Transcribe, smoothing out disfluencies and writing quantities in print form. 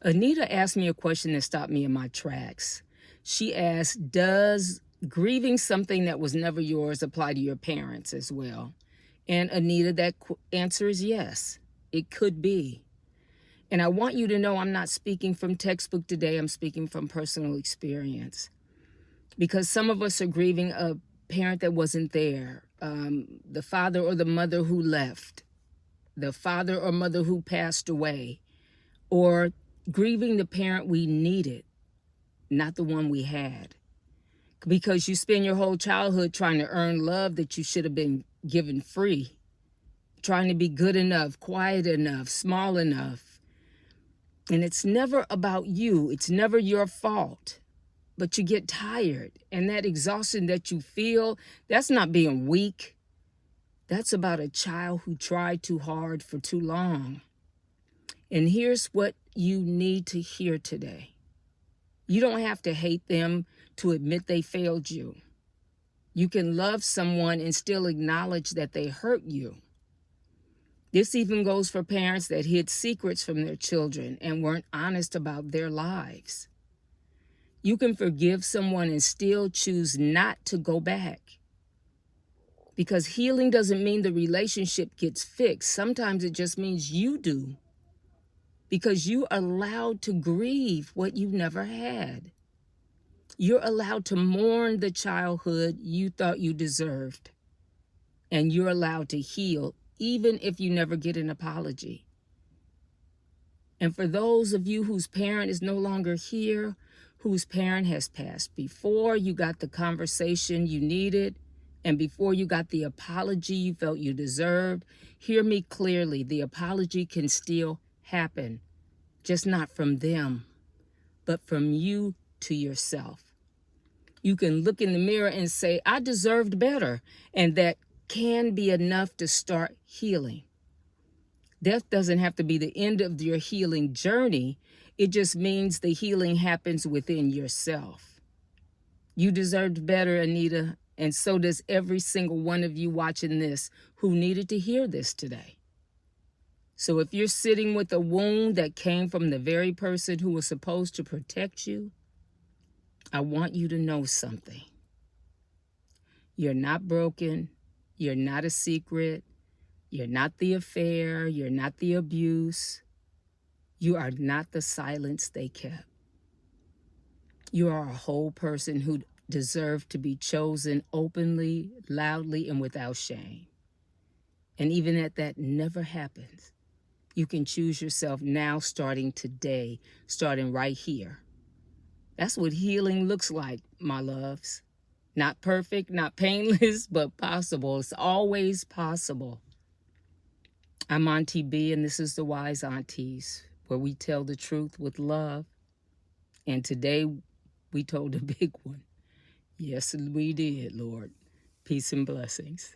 Anita asked me a question that stopped me in my tracks. She asked, does grieving something that was never yours apply to your parents as well? And Anita, that answer is yes, it could be. And I want you to know I'm not speaking from textbook today, I'm speaking from personal experience. Because some of us are grieving a parent that wasn't there, the father or the mother who left, the father or mother who passed away, or grieving the parent we needed, not the one we had. Because you spend your whole childhood trying to earn love that you should have been given free, trying to be good enough, quiet enough, small enough. And it's never about you. It's never your fault. But you get tired. And that exhaustion that you feel, that's not being weak. That's about a child who tried too hard for too long. And here's what you need to hear today. You don't have to hate them to admit they failed you. You can love someone and still acknowledge that they hurt you. This even goes for parents that hid secrets from their children and weren't honest about their lives. You can forgive someone and still choose not to go back. Because healing doesn't mean the relationship gets fixed. Sometimes it just means you do. Because you're allowed to grieve what you never had. You're allowed to mourn the childhood you thought you deserved. And you're allowed to heal, even if you never get an apology. And for those of you whose parent is no longer here, whose parent has passed before you got the conversation you needed, and before you got the apology you felt you deserved, hear me clearly. The apology can still happen, just not from them, but from you to yourself. You can look in the mirror and say, I deserved better, and that can be enough to start healing. Death doesn't have to be the end of your healing journey. It just means the healing happens within yourself. You deserved better, Anita, and so does every single one of you watching this who needed to hear this today. So if you're sitting with a wound that came from the very person who was supposed to protect you, I want you to know something. You're not broken. You're not a secret. You're not the affair. You're not the abuse. You are not the silence they kept. You are a whole person who deserved to be chosen openly, loudly, and without shame. And even if that never happens, you can choose yourself now, starting today, starting right here. That's what healing looks like, my loves. Not perfect, not painless, but possible. It's always possible. I'm Auntie B, and this is the Wise Aunties, where we tell the truth with love. And today, we told a big one. Yes, we did, Lord. Peace and blessings.